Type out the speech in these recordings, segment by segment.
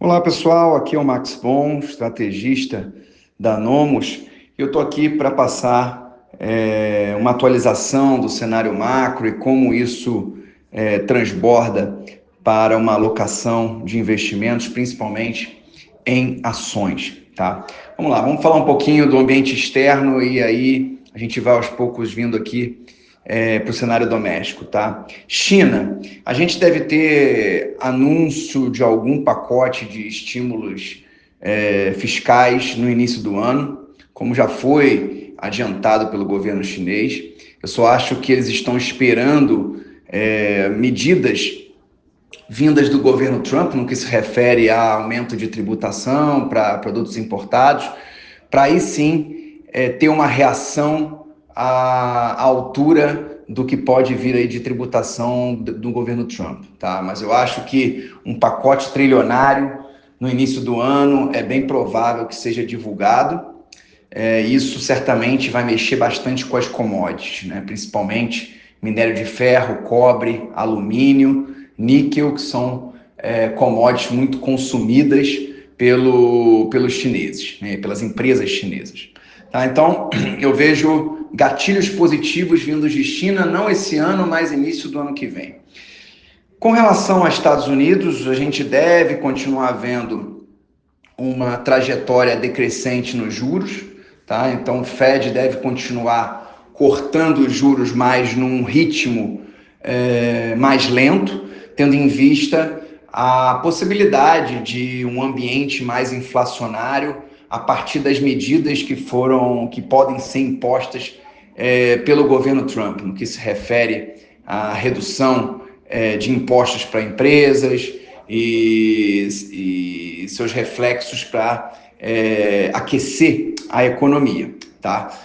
Olá pessoal, aqui é o Max Bon, estrategista da Nomos. Eu estou aqui para passar uma atualização do cenário macro e como isso transborda para uma alocação de investimentos, principalmente em ações. Tá? Vamos lá, vamos falar um pouquinho do ambiente externo e aí a gente vai aos poucos vindo aqui para o cenário doméstico, tá? China, a gente deve ter anúncio de algum pacote de estímulos fiscais no início do ano, como já foi adiantado pelo governo chinês. Eu só acho que eles estão esperando medidas vindas do governo Trump, no que se refere a aumento de tributação para produtos importados, para aí sim ter uma reação à altura do que pode vir aí de tributação do governo Trump, tá? Mas eu acho que um pacote trilionário no início do ano é bem provável que seja divulgado. Isso certamente vai mexer bastante com as commodities, né? Principalmente minério de ferro, cobre, alumínio, níquel, que são commodities muito consumidas pelos chineses, né? Pelas empresas chinesas. Tá? Então, eu vejo gatilhos positivos vindos de China, não esse ano, mas início do ano que vem. Com relação aos Estados Unidos, a gente deve continuar vendo uma trajetória decrescente nos juros, tá? Então, o Fed deve continuar cortando os juros mais num ritmo mais lento, tendo em vista a possibilidade de um ambiente mais inflacionário a partir das medidas que podem ser impostas pelo governo Trump, no que se refere à redução de impostos para empresas e seus reflexos para aquecer a economia, tá?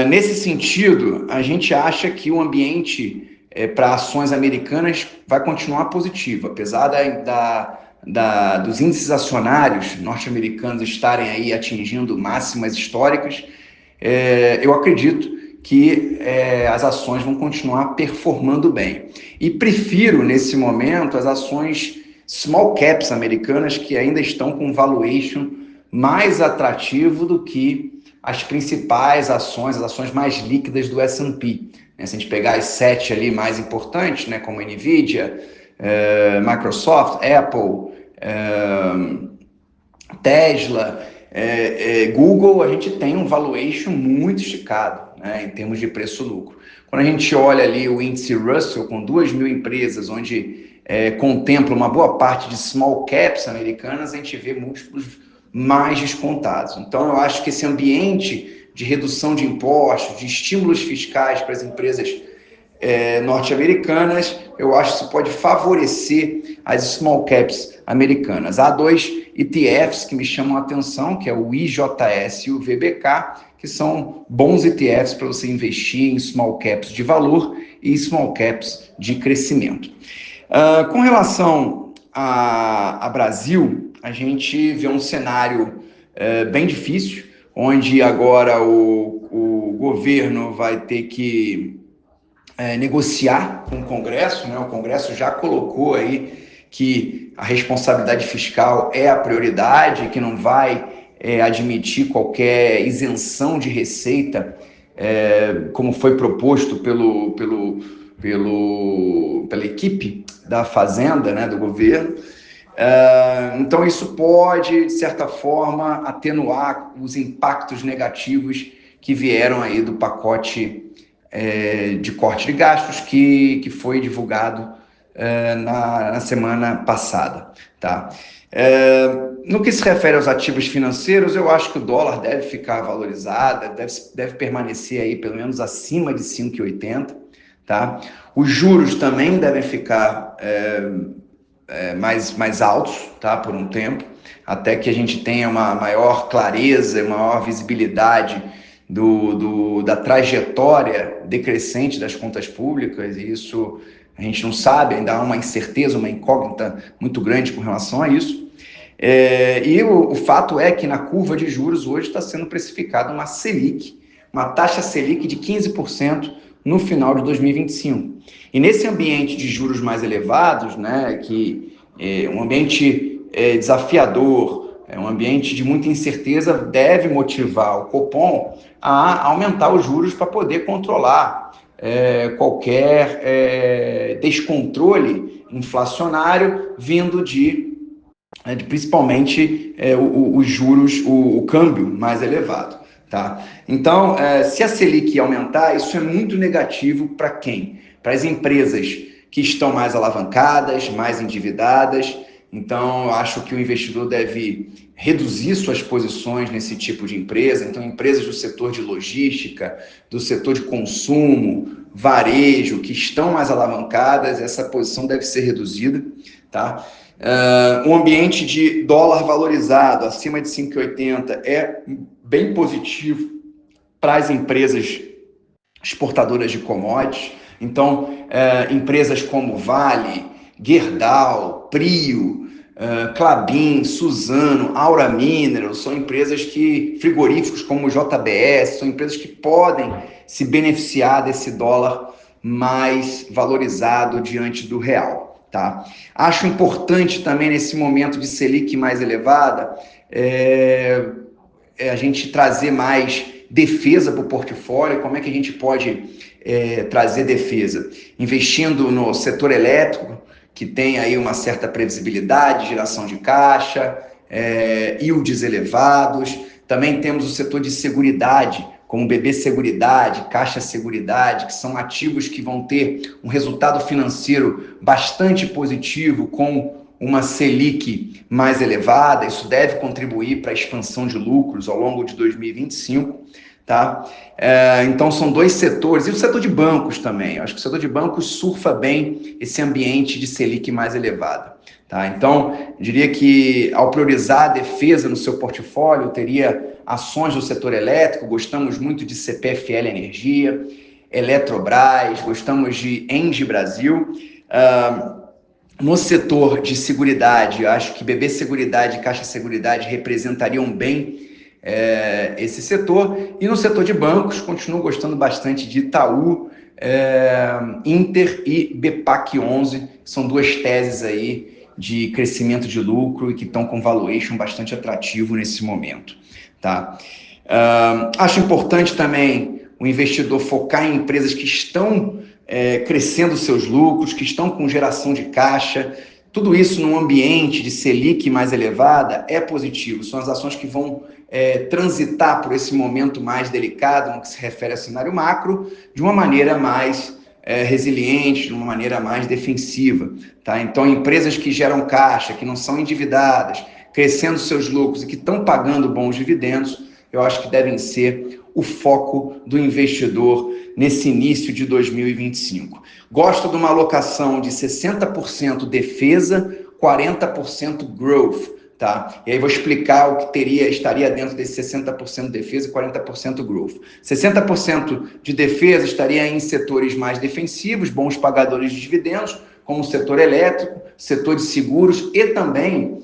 Nesse sentido, a gente acha que o ambiente para ações americanas vai continuar positivo, apesar dos índices acionários norte-americanos estarem aí atingindo máximas históricas. Eu acredito que as ações vão continuar performando bem. E prefiro, nesse momento, as ações small caps americanas, que ainda estão com valuation mais atrativo do que as principais ações, as ações mais líquidas do S&P. Se a gente pegar as 7 ali mais importantes, né, como Nvidia, Microsoft, Apple, Tesla, Google, a gente tem um valuation muito esticado, né, em termos de preço-lucro. Quando a gente olha ali o índice Russell com 2.000 empresas, onde contempla uma boa parte de small caps americanas, a gente vê múltiplos mais descontados. Então, eu acho que esse ambiente de redução de impostos, de estímulos fiscais para as empresas norte-americanas, eu acho que isso pode favorecer as small caps americanas. Há dois ETFs que me chamam a atenção, que é o IJS e o VBK, que são bons ETFs para você investir em small caps de valor e small caps de crescimento. Com relação a Brasil, a gente vê um cenário bem difícil, onde agora o governo vai ter que negociar com o Congresso, né? O Congresso já colocou aí que a responsabilidade fiscal é a prioridade, que não vai admitir qualquer isenção de receita, como foi proposto pela equipe da Fazenda, né, do governo. Então, isso pode, de certa forma, atenuar os impactos negativos que vieram aí do pacote de corte de gastos que foi divulgado na semana passada. Tá? No que se refere aos ativos financeiros, eu acho que o dólar deve ficar valorizado, deve permanecer aí pelo menos acima de 5,80. Tá? Os juros também devem ficar mais altos, tá, por um tempo, até que a gente tenha uma maior clareza, maior visibilidade da trajetória decrescente das contas públicas, e isso a gente não sabe, ainda há uma incerteza, uma incógnita muito grande com relação a isso. E o fato é que na curva de juros hoje está sendo precificada uma Selic, uma taxa Selic de 15% no final de 2025. E nesse ambiente de juros mais elevados, né, um ambiente desafiador, um ambiente de muita incerteza, deve motivar o Copom a aumentar os juros para poder controlar qualquer descontrole inflacionário vindo de principalmente os juros, o câmbio mais elevado. Tá? Então, se a Selic aumentar, isso é muito negativo para quem? Para as empresas que estão mais alavancadas, mais endividadas. Então, eu acho que o investidor deve reduzir suas posições nesse tipo de empresa. Então, empresas do setor de logística, do setor de consumo, varejo, que estão mais alavancadas, essa posição deve ser reduzida. Tá? Um ambiente de dólar valorizado acima de 5,80 é bem positivo para as empresas exportadoras de commodities. Então, empresas como Vale, Gerdau, Prio, Klabin, Suzano, Aura Mineral, são empresas frigoríficos como JBS, são empresas que podem se beneficiar desse dólar mais valorizado diante do real. Tá? Acho importante também, nesse momento de Selic mais elevada, a gente trazer mais defesa para o portfólio. Como é que a gente pode trazer defesa? Investindo no setor elétrico, que tem aí uma certa previsibilidade, geração de caixa, yields elevados. Também temos o setor de seguridade, como BB Seguridade, Caixa Seguridade, que são ativos que vão ter um resultado financeiro bastante positivo com uma Selic mais elevada. Isso deve contribuir para a expansão de lucros ao longo de 2025. Tá? Então, são dois setores. E o setor de bancos também. Eu acho que o setor de bancos surfa bem esse ambiente de Selic mais elevada. Tá? Então, eu diria que, ao priorizar a defesa no seu portfólio, teria ações do setor elétrico. Gostamos muito de CPFL Energia, Eletrobras, gostamos de Engie Brasil. No setor de seguridade, acho que BB Seguridade e Caixa Seguridade representariam bem esse setor. E no setor de bancos, continuo gostando bastante de Itaú, Inter e BPAC 11, que são duas teses aí de crescimento de lucro e que estão com valuation bastante atrativo nesse momento. Tá? Acho importante também o investidor focar em empresas que estão crescendo seus lucros, que estão com geração de caixa. Tudo isso num ambiente de Selic mais elevada é positivo. São as ações que vão transitar por esse momento mais delicado no que se refere ao cenário macro de uma maneira mais resiliente, de uma maneira mais defensiva. Tá? Então, empresas que geram caixa, que não são endividadas, crescendo seus lucros e que estão pagando bons dividendos, eu acho que devem ser o foco do investidor nesse início de 2025. Gosto de uma alocação de 60% defesa, 40% growth. Tá? E aí vou explicar o que estaria dentro desse 60% defesa e 40% growth. 60% de defesa estaria em setores mais defensivos, bons pagadores de dividendos, como o setor elétrico, setor de seguros e também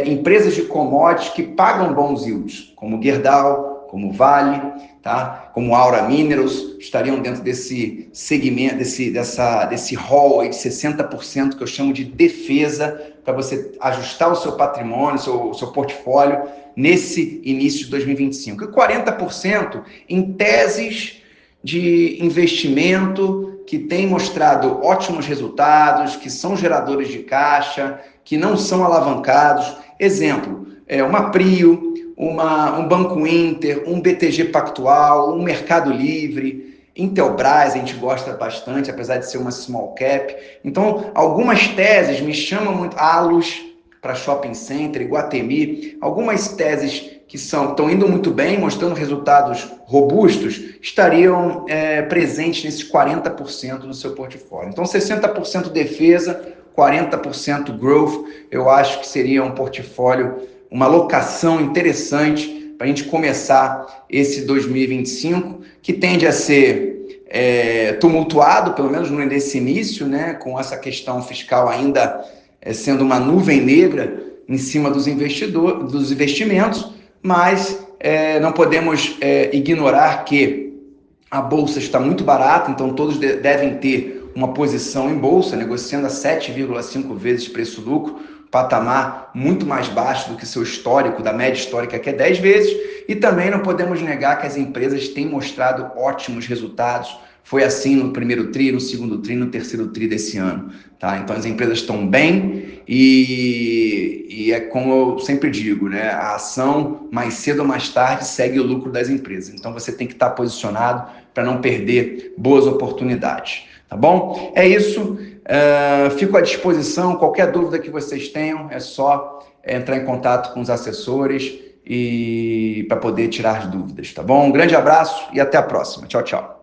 empresas de commodities que pagam bons yields, como Gerdau, como Vale, tá? Como Aura Minerals, estariam dentro desse segmento, desse rol aí de 60% que eu chamo de defesa, para você ajustar o seu patrimônio, o seu portfólio nesse início de 2025. E 40% em teses de investimento que têm mostrado ótimos resultados, que são geradores de caixa, que não são alavancados. Exemplo, uma Prio, um Banco Inter, um BTG Pactual, um Mercado Livre, Intelbras, a gente gosta bastante, apesar de ser uma small cap. Então, algumas teses me chamam muito, Allos para Shopping Center, Iguatemi, algumas teses que estão indo muito bem, mostrando resultados robustos, estariam presentes nesses 40% do seu portfólio. Então, 60% defesa, 40% growth, eu acho que seria um portfólio, uma alocação interessante para a gente começar esse 2025, que tende a ser tumultuado, pelo menos nesse início, né, com essa questão fiscal ainda sendo uma nuvem negra em cima dos investimentos, mas não podemos ignorar que a bolsa está muito barata, então todos devem ter uma posição em bolsa, negociando a 7,5 vezes preço-lucro, patamar muito mais baixo do que seu histórico, da média histórica, que é 10 vezes, e também não podemos negar que as empresas têm mostrado ótimos resultados. Foi assim no primeiro tri, no segundo tri, no terceiro tri desse ano. Tá? Então as empresas estão bem e é como eu sempre digo, né? A ação, mais cedo ou mais tarde, segue o lucro das empresas. Então você tem que estar posicionado para não perder boas oportunidades. Tá bom? É isso. Fico à disposição. Qualquer dúvida que vocês tenham, é só entrar em contato com os assessores e para poder tirar as dúvidas. Tá bom? Um grande abraço e até a próxima. Tchau, tchau.